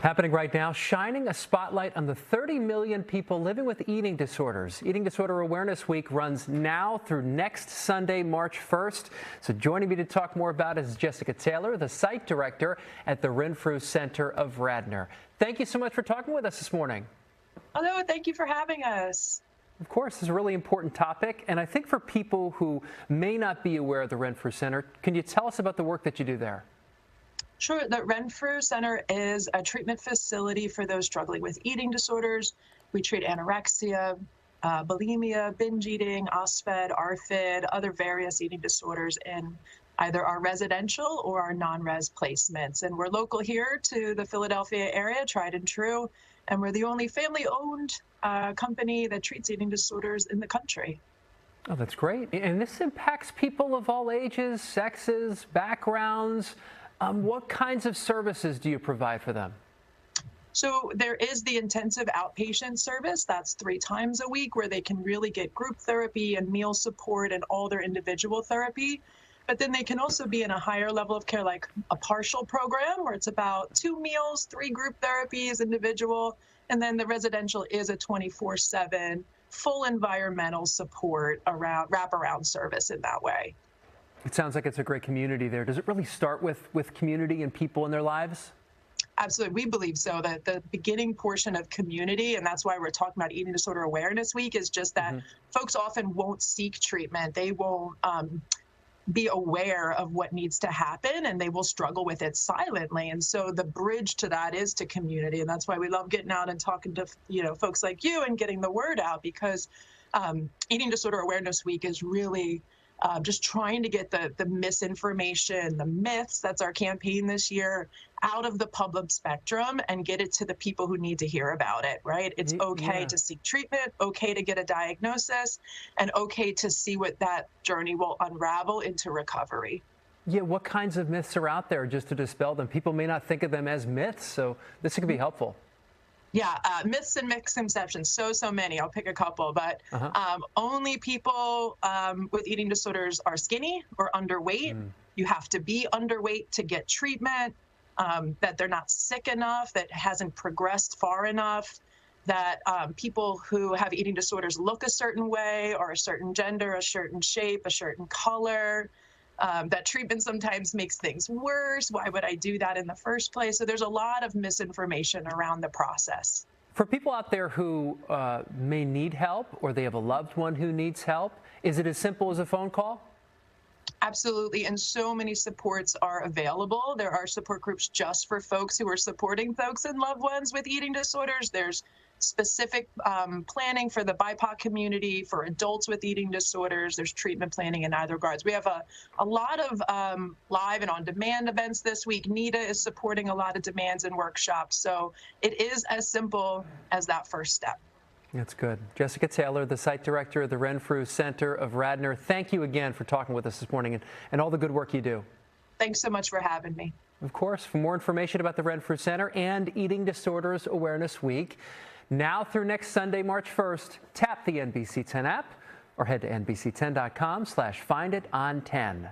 Happening right now, shining a spotlight on the 30 million people living with eating disorders. Eating Disorder Awareness Week runs now through next Sunday, March 1st. So joining me to talk more about it is Jessica Taylor, the site director at the Renfrew Center of Radnor. Thank you so much for talking with us this morning. Hello, thank you for having us. Of course, this is a really important topic, and I think for people who may not be aware of the Renfrew Center, can you tell us about the work that you do there? Sure. The Renfrew Center is a treatment facility for those struggling with eating disorders. We treat anorexia, bulimia, binge eating, OSFED, ARFID, other various eating disorders in either our residential or our non-res placements. And we're local here to the Philadelphia area, tried and true, and we're the only family-owned company that treats eating disorders in the country. Oh, that's great. And this impacts people of all ages, sexes, backgrounds. What kinds of services do you provide for them? So there is the intensive outpatient service. That's 3 times a week where they can really get group therapy and meal support and all their individual therapy. But then they can also be in a higher level of care, like a partial program where it's about 2 meals, 3 group therapies, individual. And then the residential is a 24/7 full environmental support around wraparound service in that way. It sounds like it's a great community there. Does it really start with community and people in their lives? Absolutely. We believe so, that the beginning portion of community, and that's why we're talking about Eating Disorder Awareness Week, is just that folks often won't seek treatment. They won't be aware of what needs to happen, and they will struggle with it silently. And so the bridge to that is to community. And that's why we love getting out and talking to folks like you and getting the word out, because Eating Disorder Awareness Week is really just trying to get the misinformation, the myths, that's our campaign this year, out of the public spectrum and get it to the people who need to hear about it, right? It's okay to seek treatment, okay to get a diagnosis, and okay to see what that journey will unravel into recovery. Yeah, what kinds of myths are out there, just to dispel them? People may not think of them as myths, so this could be helpful. Yeah, myths and misconceptions, so many. I'll pick a couple, but only people with eating disorders are skinny or underweight. You have to be underweight to get treatment, that they're not sick enough, that hasn't progressed far enough, that people who have eating disorders look a certain way or a certain gender, a certain shape, a certain color. That treatment sometimes makes things worse. Why would I do that in the first place? So there's a lot of misinformation around the process. For people out there who may need help, or they have a loved one who needs help, is it as simple as a phone call? Absolutely, and so many supports are available. There are support groups just for folks who are supporting folks and loved ones with eating disorders. There's specific planning for the BIPOC community, for adults with eating disorders. There's treatment planning in either regards. We have a lot of live and on-demand events this week. NIDA is supporting a lot of demands and workshops. So it is as simple as that first step. That's good. Jessica Taylor, the site director of the Renfrew Center of Radnor, thank you again for talking with us this morning and all the good work you do. Thanks so much for having me. Of course, for more information about the Renfrew Center and Eating Disorders Awareness Week, now through next Sunday, March 1st, tap the NBC 10 app or head to NBC10.com/findit on 10.